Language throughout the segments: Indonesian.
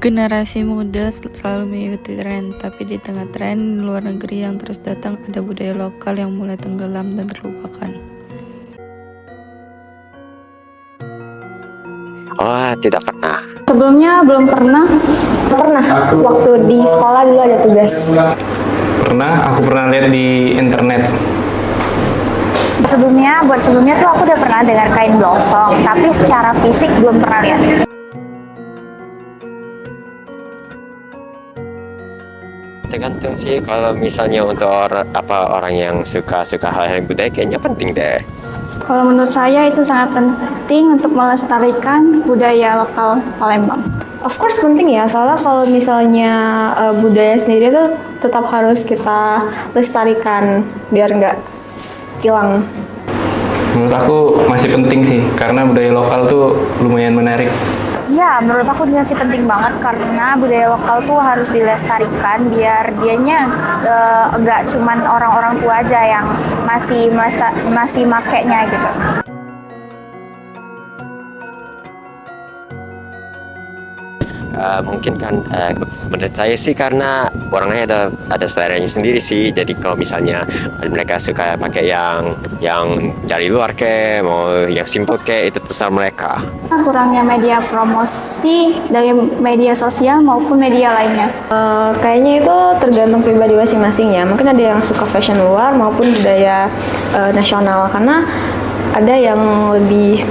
Generasi muda selalu mengikuti tren, tapi di tengah tren luar negeri yang terus datang, ada budaya lokal yang mulai tenggelam dan terlupakan. Oh, tidak pernah. Sebelumnya belum pernah. Waktu di sekolah dulu ada tugas. Aku pernah lihat di internet. Sebelumnya tuh aku udah pernah dengar kain blongsong, tapi secara fisik belum pernah lihat. Tergantung sih, kalau misalnya untuk orang yang suka hal-hal budaya kayaknya penting deh. Kalau menurut saya itu sangat penting untuk melestarikan budaya lokal Palembang. Of course penting ya, soalnya kalau misalnya budaya sendiri itu tetap harus kita lestarikan biar nggak hilang. Menurut aku masih penting sih, karena budaya lokal tuh lumayan menarik. Ya, menurut aku masih penting banget karena budaya lokal tuh harus dilestarikan biar dianya nggak cuman orang-orang tua aja yang masih makainya gitu. Mungkin kan menurut saya sih karena orangnya ada seleranya sendiri sih. Jadi kalau misalnya mereka suka pakai yang dari luar mau yang simple itu terserah mereka. Kurangnya media promosi dari media sosial maupun media lainnya. Kayaknya itu tergantung pribadi masing-masing ya. Mungkin ada yang suka fashion luar maupun budaya nasional, karena ada yang lebih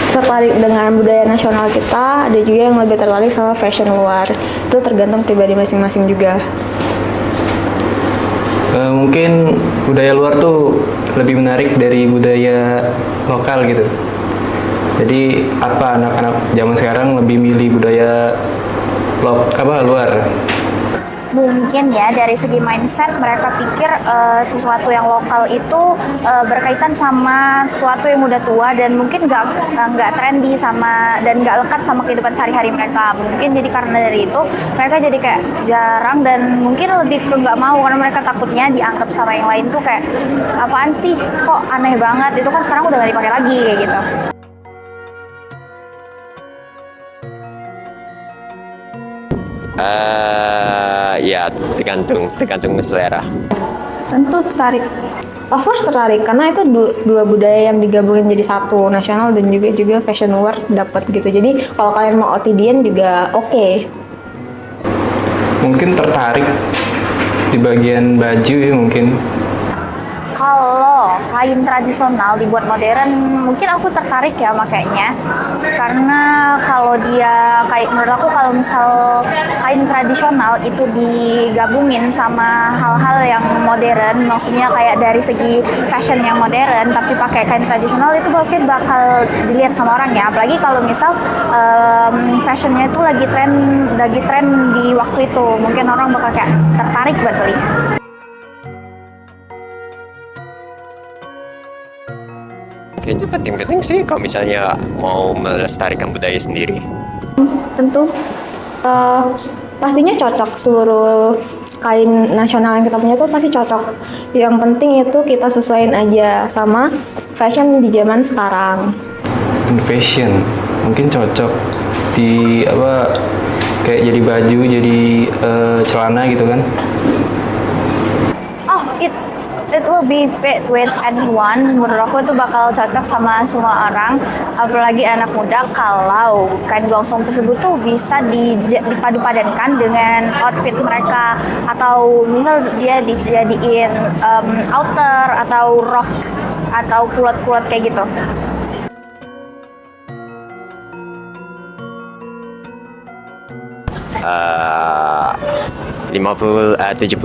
tertarik dengan budaya nasional kita, ada juga yang lebih tertarik sama fashion luar. Itu tergantung pribadi masing-masing juga. Mungkin budaya luar tuh lebih menarik dari budaya lokal gitu. Jadi anak-anak zaman sekarang lebih milih budaya luar? Mungkin ya dari segi mindset mereka pikir sesuatu yang lokal itu berkaitan sama sesuatu yang udah tua dan mungkin nggak trendy dan nggak lekat sama kehidupan sehari-hari mereka. Mungkin jadi karena dari itu mereka jadi kayak jarang dan mungkin lebih ke nggak mau karena mereka takutnya dianggap sama yang lain tuh kayak apaan sih, kok aneh banget, itu kan sekarang udah nggak dipakai lagi kayak gitu. Ya tergantung selera. Tentu tertarik. Of course tertarik, karena itu dua budaya yang digabungin jadi satu, nasional dan juga fashion luar dapat gitu. Jadi kalau kalian mau OTD-an juga oke. Mungkin tertarik di bagian baju ya mungkin. Kalau kain tradisional dibuat modern, mungkin aku tertarik ya makanya. Karena kalau menurut aku kalau misal kain tradisional itu digabungin sama hal-hal yang modern, maksudnya kayak dari segi fashion yang modern, tapi pakai kain tradisional itu mungkin bakal dilihat sama orang ya. Apalagi kalau misal fashionnya itu lagi tren di waktu itu, mungkin orang bakal kayak tertarik buat beli. Kayaknya penting-penting sih kalau misalnya mau melestarikan budaya sendiri. Tentu pastinya cocok, seluruh kain nasional yang kita punya tuh pasti cocok. Yang penting itu kita sesuaiin aja sama fashion di zaman sekarang. Fashion mungkin cocok di kayak jadi baju, jadi celana gitu kan. It will be fit with anyone. Menurut aku itu bakal cocok sama semua orang, apalagi anak muda kalau kain blongsong tersebut tuh bisa dipadu-padankan dengan outfit mereka, atau misal dia dijadiin outer atau rok atau kulot-kulot kayak gitu. Uh, 70%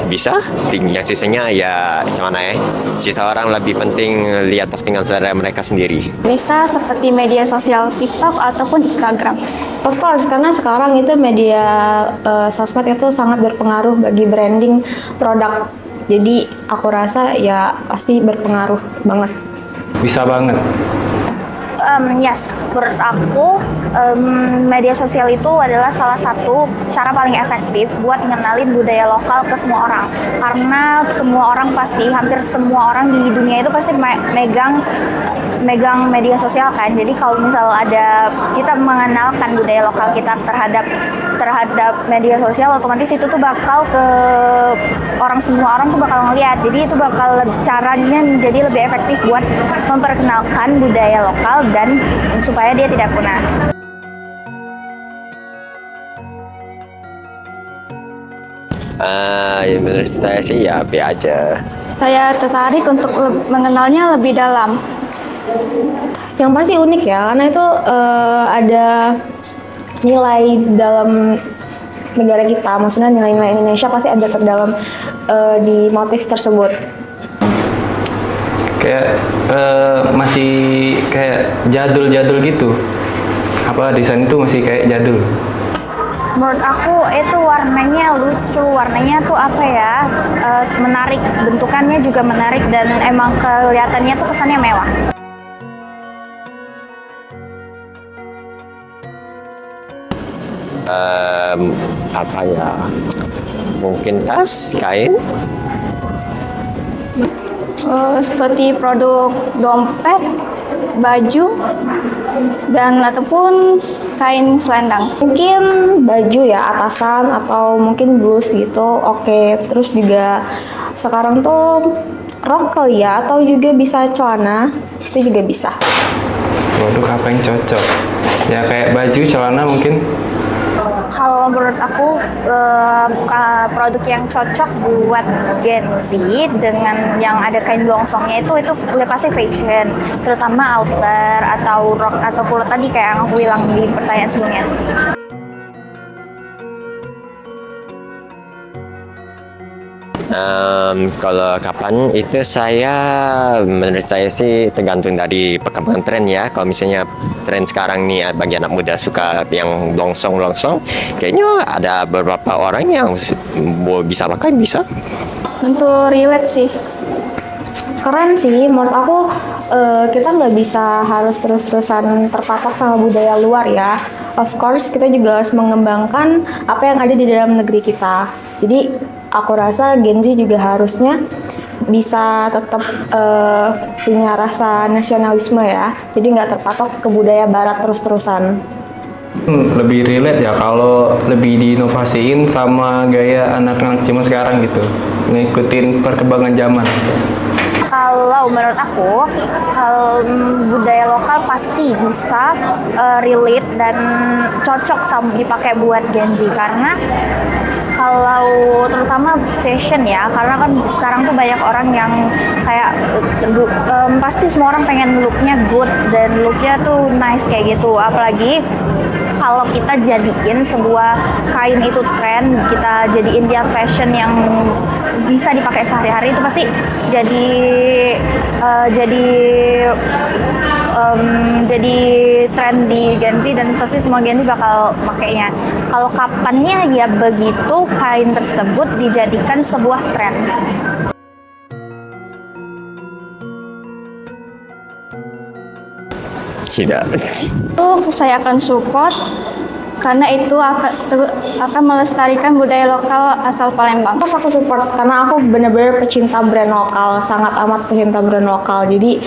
bisa, yang sisanya ya gimana ya, sisa orang lebih penting lihat postingan saudara mereka sendiri. Bisa seperti media sosial TikTok ataupun Instagram. Of course, karena sekarang itu media sosmed itu sangat berpengaruh bagi branding produk. Jadi aku rasa ya pasti berpengaruh banget. Bisa banget. Yes, menurut aku media sosial itu adalah salah satu cara paling efektif buat ngenalin budaya lokal ke semua orang. Karena semua orang pasti, hampir semua orang di dunia itu pasti megang media sosial kan. Jadi kalau misal ada kita mengenalkan budaya lokal kita terhadap media sosial, otomatis itu tuh bakal ke semua orang tuh bakal ngeliat. Jadi itu bakal caranya menjadi lebih efektif buat memperkenalkan budaya lokal dan supaya dia tidak punah. Menurut saya sih ya B aja. Saya tertarik untuk mengenalnya lebih dalam. Yang pasti unik ya, karena itu ada nilai dalam negara kita, maksudnya nilai-nilai Indonesia pasti ada terdalam di motif tersebut. Kayak masih kayak jadul-jadul gitu. Apa desain itu masih kayak jadul. Menurut aku itu warnanya lucu, warnanya tuh apa ya, menarik, bentukannya juga menarik dan emang kelihatannya tuh kesannya mewah. Apa ya? Mungkin tas, kain. Seperti produk dompet, baju, dan ataupun kain selendang. Mungkin baju ya, atasan atau mungkin blus gitu, oke. Terus juga sekarang tuh rok kali ya, atau juga bisa celana, itu juga bisa. Produk apa yang cocok? Ya kayak baju, celana mungkin. Kalau menurut aku produk yang cocok buat Gen Z dengan yang ada kain blongsongnya itu udah pasti fashion, terutama outer atau rok atau kulot tadi kayak yang aku bilang di pertanyaan sebelumnya. Kalau kapan itu menurut saya sih tergantung dari perkembangan tren ya. Kalau misalnya tren sekarang nih bagi anak muda suka yang longsong, kayaknya ada beberapa orang yang bisa pakai, bisa. Tentu relate sih. Keren sih, menurut aku kita nggak bisa harus terus-terusan terpatok sama budaya luar ya. Of course kita juga harus mengembangkan apa yang ada di dalam negeri kita. Jadi aku rasa Gen Z juga harusnya bisa tetap punya rasa nasionalisme ya. Jadi nggak terpatok ke budaya barat terus-terusan. Lebih relate ya kalau lebih diinovasiin sama gaya anak-anak zaman sekarang gitu, ngikutin perkembangan zaman. Kalau menurut aku, kalau budaya lokal pasti bisa relate dan cocok sama dipakai buat Gen Z, karena kalau terutama fashion ya, karena kan sekarang tuh banyak orang yang kayak pasti semua orang pengen looknya good dan looknya tuh nice kayak gitu. Apalagi kalau kita jadiin sebuah kain itu tren, kita jadiin dia fashion yang bisa dipakai sehari-hari, itu pasti jadi tren di Gen Z dan pasti semua Gen Z bakal makainya. Kalau kapannya ya begitu kain tersebut dijadikan sebuah tren. Tidak. Itu saya akan support karena itu akan melestarikan budaya lokal asal Palembang. Terus aku support karena aku bener-bener pecinta brand lokal, sangat amat pecinta brand lokal. Jadi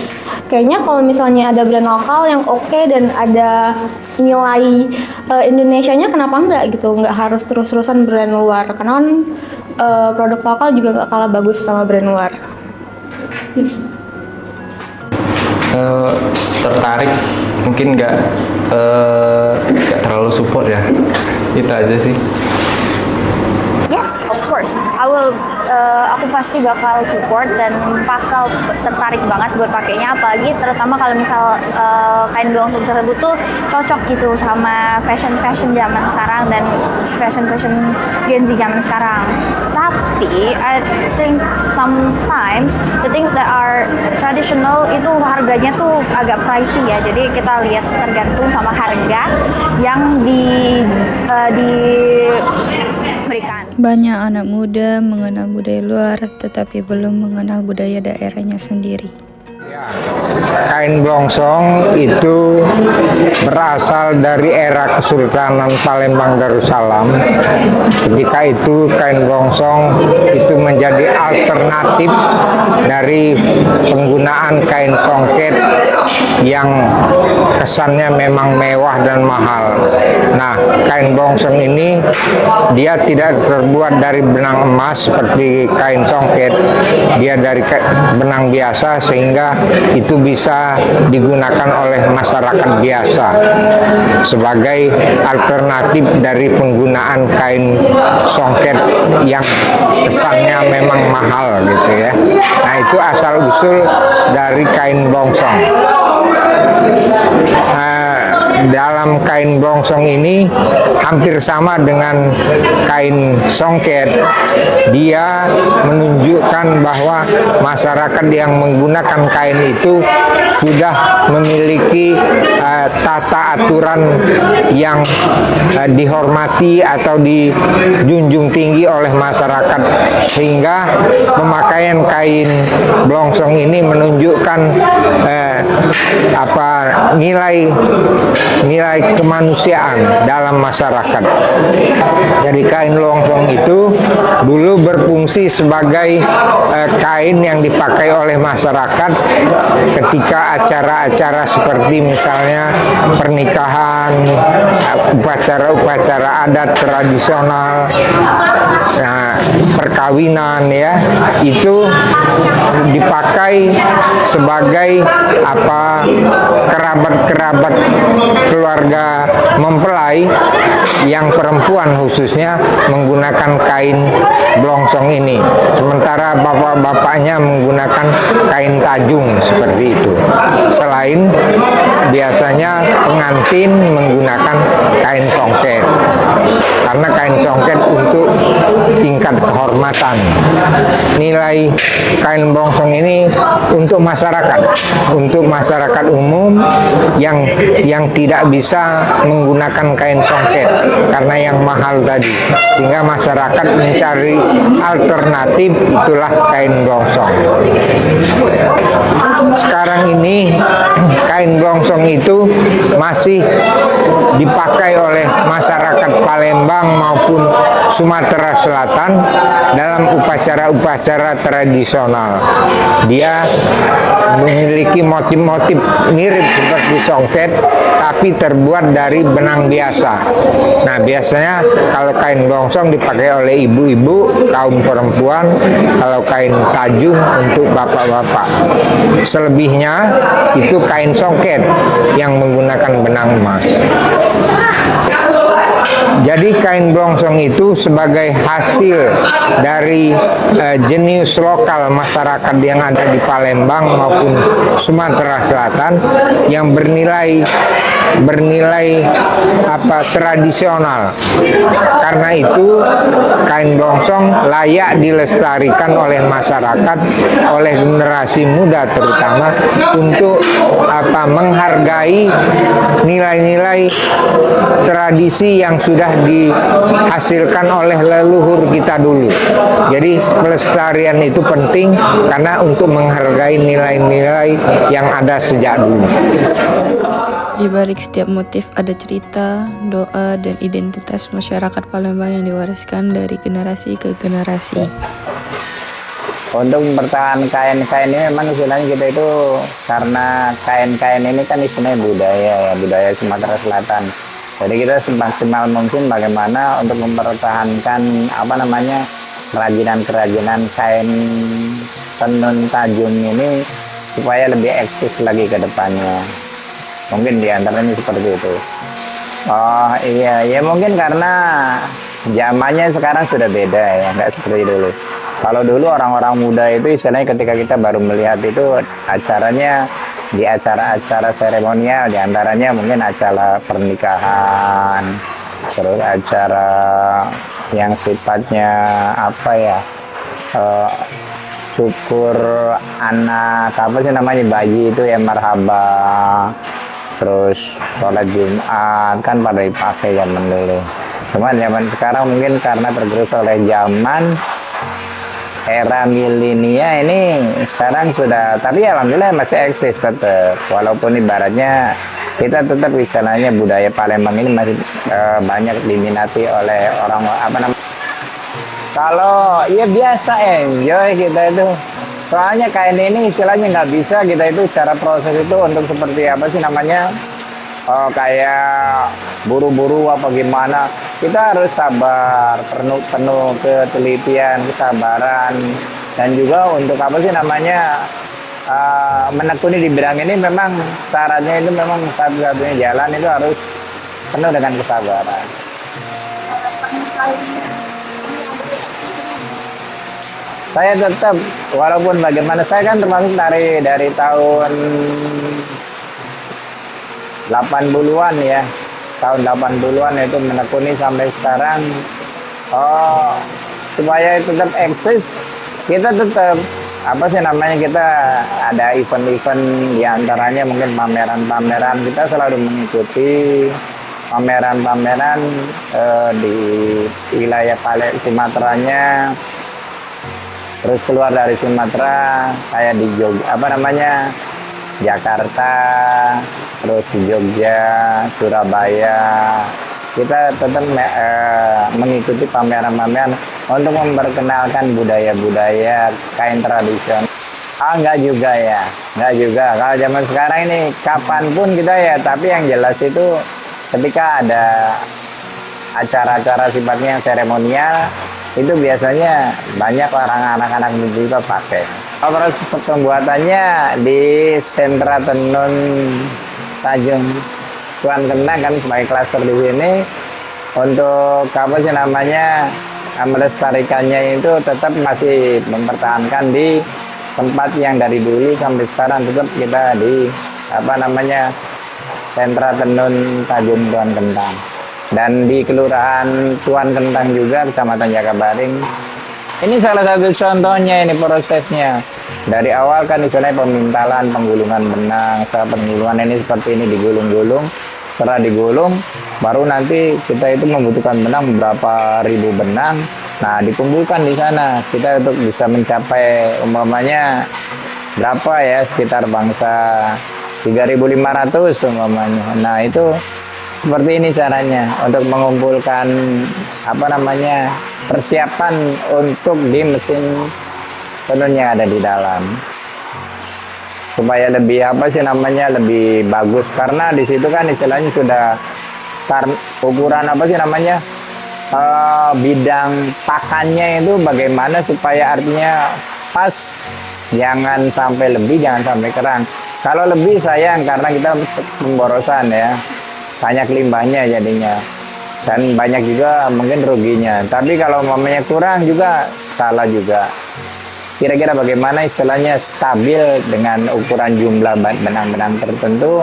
kayaknya kalau misalnya ada brand lokal yang oke dan ada nilai Indonesianya, kenapa enggak gitu? Nggak harus terus-terusan brand luar, karena kan produk lokal juga nggak kalah bagus sama brand luar. Tertarik, mungkin nggak terlalu support ya, itu aja sih. Yes, of course. Aku pasti bakal support dan bakal tertarik banget buat pakainya, apalagi terutama kalau misal kain blongsong tersebut tuh cocok gitu sama fashion zaman sekarang dan fashion Gen Z zaman sekarang. Tapi I think sometimes the things that are traditional itu harganya tuh agak pricey ya. Jadi kita lihat tergantung sama harga yang diberikan. Banyak anak muda mengenal budaya luar tetapi belum mengenal budaya daerahnya sendiri. Kain blongsong itu berasal dari era Kesultanan Palembang Darussalam. Ketika itu kain blongsong itu menjadi alternatif dari penggunaan kain songket yang kesannya memang mewah dan mahal. Nah, kain blongsong ini dia tidak terbuat dari benang emas seperti kain songket, dia dari benang biasa sehingga itu bisa digunakan oleh masyarakat biasa sebagai alternatif dari penggunaan kain songket yang kesannya memang mahal gitu ya. Nah, itu asal usul dari kain blongsong. Dalam kain blongsong ini hampir sama dengan kain songket. Dia menunjukkan bahwa masyarakat yang menggunakan kain itu sudah memiliki tata aturan yang dihormati atau dijunjung tinggi oleh masyarakat, sehingga pemakaian kain blongsong ini menunjukkan nilai kemanusiaan dalam masyarakat. Jadi kain blongsong itu dulu berfungsi sebagai kain yang dipakai oleh masyarakat ketika acara-acara seperti misalnya pernikahan, upacara-upacara adat tradisional, perkawinan ya, itu dipakai sebagai kerabat-kerabat keluarga mempelai yang perempuan khususnya menggunakan kain blongsong ini, sementara bapak-bapaknya menggunakan kain tajung seperti itu. Selain biasanya pengantin menggunakan kain songket, karena kain songket untuk tingkat kehormatan. Nilai kain blongsong ini untuk masyarakat umum yang tidak bisa menggunakan kain songket karena yang mahal tadi, sehingga masyarakat mencari alternatif, itulah kain blongsong. Sekarang ini kain blongsong itu masih dipakai oleh masyarakat Palembang maupun Sumatera Selatan dalam upacara-upacara tradisional. Dia memiliki motif-motif mirip seperti songket, tapi terbuat dari benang biasa. Nah, biasanya kalau kain blongsong dipakai oleh ibu-ibu, kaum perempuan, kalau kain tajung untuk bapak-bapak. Selebihnya itu kain songket yang menggunakan benang emas. Jadi kain blongsong itu sebagai hasil dari jenius lokal masyarakat yang ada di Palembang maupun Sumatera Selatan yang bernilai tradisional. Karena itu kain blongsong layak dilestarikan oleh masyarakat, oleh generasi muda terutama, untuk menghargai nilai-nilai tradisi yang sudah dihasilkan oleh leluhur kita dulu. Jadi pelestarian itu penting karena untuk menghargai nilai-nilai yang ada sejak dulu. Di balik setiap motif ada cerita, doa, dan identitas masyarakat Palembang yang diwariskan dari generasi ke generasi. Untuk mempertahankan kain-kain ini memang istilahnya kita itu, karena kain-kain ini kan istilahnya budaya Sumatera Selatan. Jadi kita semaksimal mungkin bagaimana untuk mempertahankan kerajinan-kerajinan kain tenun tajung ini supaya lebih eksis lagi ke depannya. Mungkin diantaranya seperti itu. Oh iya, ya mungkin karena zamannya sekarang sudah beda ya, nggak seperti dulu. Kalau dulu orang-orang muda itu istilahnya ketika kita baru melihat itu acaranya di acara-acara seremonial, diantaranya mungkin acara pernikahan, terus acara yang sifatnya syukur anak bayi itu ya marhaba, terus sholat Jumat kan pada dipakai zaman dulu. Cuman zaman sekarang mungkin karena tergerus oleh zaman, era milenia ini sekarang sudah, tapi alhamdulillah masih eksis tetap, walaupun ibaratnya kita tetap istilahnya budaya Palembang ini masih banyak diminati oleh orang apa namanya, kalau ya biasa enjoy kita itu, soalnya kain ini istilahnya nggak bisa kita itu cara proses itu untuk seperti apa sih namanya, kayak buru-buru apa gimana, kita harus sabar, penuh ketelitian, kesabaran, dan juga untuk apa sih namanya, menekuni di bidang ini memang syaratnya itu memang satu-satunya jalan itu harus penuh dengan kesabaran. Saya tetap, walaupun bagaimana, saya kan termasuk dari tahun 80-an ya, tahun 80-an itu menekuni sampai sekarang. Supaya tetap eksis, kita tetap apa sih namanya, kita ada event-event diantaranya mungkin pameran-pameran, kita selalu mengikuti pameran-pameran di wilayah Sumateranya. Terus keluar dari Sumatera kayak di Jakarta, terus di Jogja, Surabaya, kita tetap mengikuti pameran-pameran untuk memperkenalkan budaya-budaya kain tradisional. Enggak juga ya, enggak juga. Kalau zaman sekarang ini kapanpun kita ya, tapi yang jelas itu ketika ada acara-acara sifatnya yang seremonial, itu biasanya banyak orang anak-anak juga pakai. Proses pembuatannya di sentra tenun Tanjung Tuan Kendang kan sebagai klaster di sini, untuk apa sih namanya, melestarikannya itu tetap masih mempertahankan di tempat yang dari dulu sampai sekarang, tetap kita di apa namanya, sentra tenun Tanjung Tuan Kendang. Dan di Kelurahan Tuan Kendang juga, Kecamatan Jakabaring. Ini salah satu contohnya, ini prosesnya. Dari awal kan istilahnya pemintalan, penggulungan benang. Setelah penggulungan ini seperti ini digulung-gulung. Setelah digulung, baru nanti kita itu membutuhkan benang berapa ribu benang. Nah, dikumpulkan di sana. Kita untuk bisa mencapai umpamanya berapa ya, sekitar bangsa 3.500 umpamanya. Nah, itu seperti ini caranya untuk mengumpulkan apa namanya, persiapan untuk di mesin tenun yang ada di dalam, supaya lebih apa sih namanya, lebih bagus, karena di situ kan istilahnya sudah ukuran apa sih namanya, bidang pakannya itu bagaimana supaya artinya pas, jangan sampai lebih, jangan sampai kurang. Kalau lebih sayang karena kita pemborosan ya, banyak limbahnya jadinya, dan banyak juga mungkin ruginya. Tapi kalau mamanya kurang juga salah juga. Kira-kira bagaimana istilahnya stabil dengan ukuran jumlah benang-benang tertentu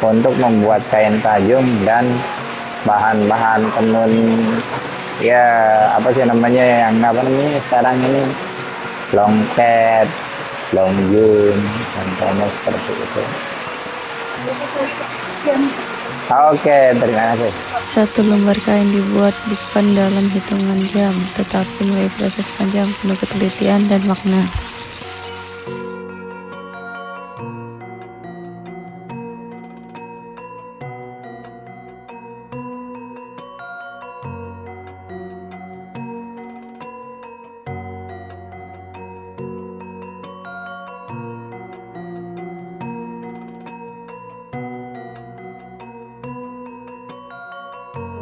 untuk membuat kain tajung dan bahan-bahan tenun ya, apa sih namanya, yang apa namanya sekarang ini, longket, longjun, contohnya seperti itu. Oke, terima kasih. Satu lembar kain dibuat bukan dalam hitungan jam, tetapi melalui proses panjang penuh ketelitian dan makna.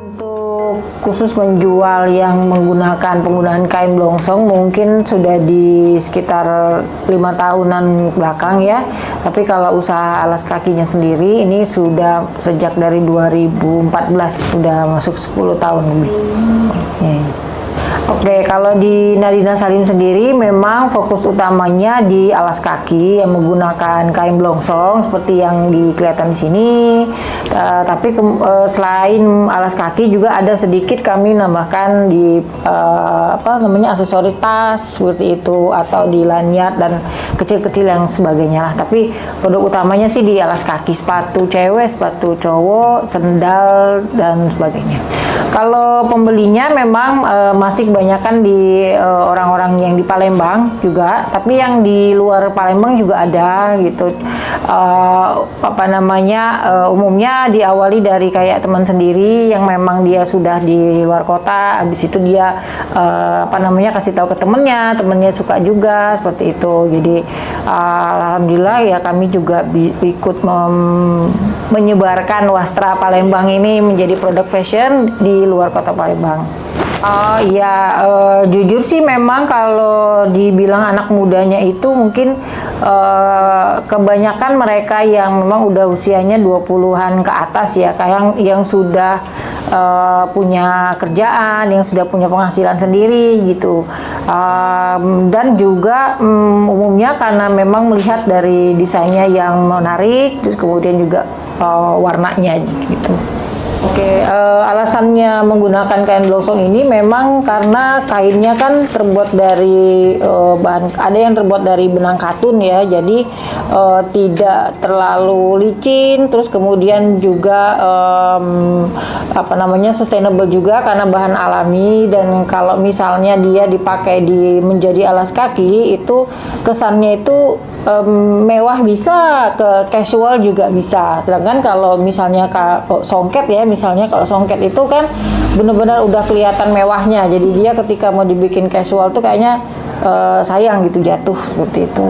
Untuk khusus menjual yang penggunaan kain blongsong mungkin sudah di sekitar 5 tahunan belakang ya. Tapi kalau usaha alas kakinya sendiri ini sudah sejak dari 2014, sudah masuk 10 tahun lebih. Oke, kalau di Nadina Salim sendiri memang fokus utamanya di alas kaki yang menggunakan kain blongsong seperti yang kelihatan di sini. Tapi selain alas kaki juga ada sedikit kami nambahkan di aksesoris tas seperti itu, atau di lanyard dan kecil-kecil yang sebagainya lah. Tapi produk utamanya sih di alas kaki, sepatu cewek, sepatu cowok, sendal dan sebagainya. Kalau pembelinya memang masih kebanyakan di orang-orang yang di Palembang juga, tapi yang di luar Palembang juga ada gitu. Umumnya diawali dari kayak teman sendiri yang memang dia sudah di luar kota, habis itu dia kasih tahu ke temennya suka juga seperti itu. Jadi alhamdulillah ya kami juga ikut menyebarkan wastra Palembang ini menjadi produk fashion di luar kota Palembang. Jujur sih memang kalau dibilang anak mudanya itu mungkin kebanyakan mereka yang memang udah usianya 20-an ke atas ya, kayak yang sudah punya kerjaan, yang sudah punya penghasilan sendiri gitu. Dan juga umumnya karena memang melihat dari desainnya yang menarik, terus kemudian juga warnanya gitu. Oke, alasannya menggunakan kain blongsong ini memang karena kainnya kan terbuat dari ada yang terbuat dari benang katun ya, jadi tidak terlalu licin, terus kemudian juga sustainable juga karena bahan alami, dan kalau misalnya dia dipakai menjadi alas kaki itu kesannya itu mewah bisa, ke casual juga bisa. Sedangkan kalau misalnya songket ya, misalnya kalau songket itu kan benar-benar udah kelihatan mewahnya. Jadi dia ketika mau dibikin casual tuh kayaknya sayang gitu jatuh seperti itu.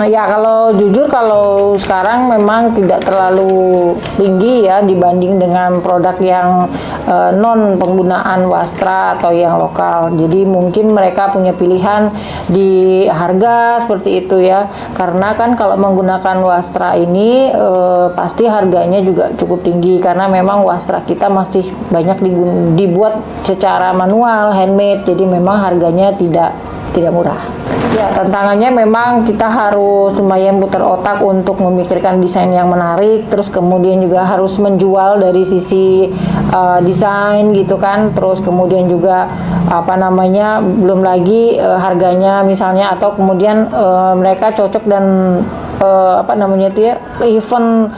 Ya kalau jujur kalau sekarang memang tidak terlalu tinggi ya dibanding dengan produk yang non penggunaan wastra atau yang lokal. Jadi mungkin mereka punya pilihan di harga seperti itu ya. Karena kan kalau menggunakan wastra ini pasti harganya juga cukup tinggi karena memang wastra kita masih banyak dibuat secara manual, handmade. Jadi memang harganya tidak murah. Ya, tantangannya memang kita harus lumayan putar otak untuk memikirkan desain yang menarik, terus kemudian juga harus menjual dari sisi desain gitu kan, terus kemudian juga belum lagi harganya misalnya, atau kemudian mereka cocok dan event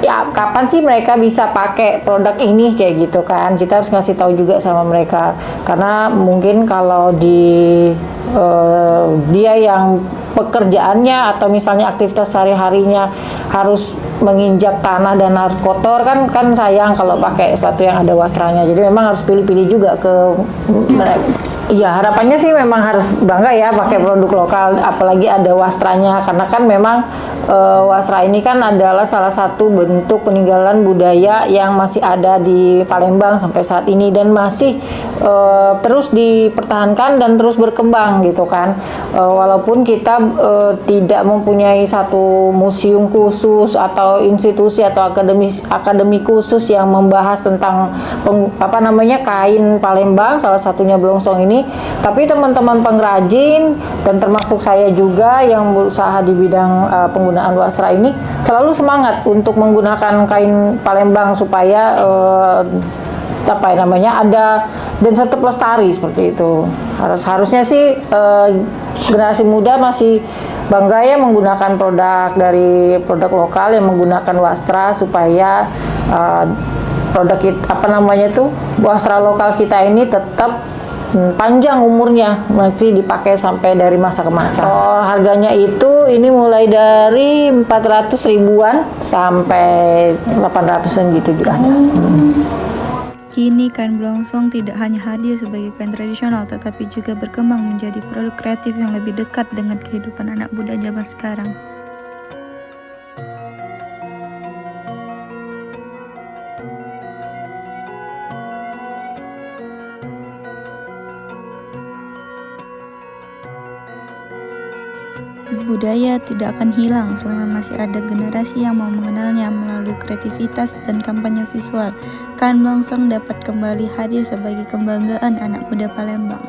ya kapan sih mereka bisa pakai produk ini kayak gitu kan, kita harus ngasih tahu juga sama mereka, karena mungkin kalau dia yang pekerjaannya atau misalnya aktivitas sehari-harinya harus menginjak tanah dan harus kotor kan sayang kalau pakai sepatu yang ada wastranya. Jadi memang harus pilih-pilih juga ke mereka. Ya harapannya sih memang harus bangga ya pakai produk lokal, apalagi ada wastranya, karena kan memang wastra ini kan adalah salah satu bentuk peninggalan budaya yang masih ada di Palembang sampai saat ini dan masih terus dipertahankan dan terus berkembang gitu kan. Walaupun kita tidak mempunyai satu museum khusus atau institusi atau akademi khusus yang membahas tentang kain Palembang, salah satunya blongsong ini. Tapi teman-teman pengrajin dan termasuk saya juga yang berusaha di bidang penggunaan wastra ini selalu semangat untuk menggunakan kain Palembang supaya ada dan tetap lestari seperti itu. Harusnya sih generasi muda masih bangga ya menggunakan produk lokal yang menggunakan wastra supaya wastra lokal kita ini tetap panjang umurnya, masih dipakai sampai dari masa ke masa. Harganya ini mulai dari 400 ribuan sampai 800-an gitu juga ada. Kini kain blongsong tidak hanya hadir sebagai kain tradisional, tetapi juga berkembang menjadi produk kreatif yang lebih dekat dengan kehidupan anak muda zaman sekarang. Budaya tidak akan hilang selama masih ada generasi yang mau mengenalnya melalui kreativitas dan kampanye visual. Kain blongsong dapat kembali hadir sebagai kebanggaan anak muda Palembang.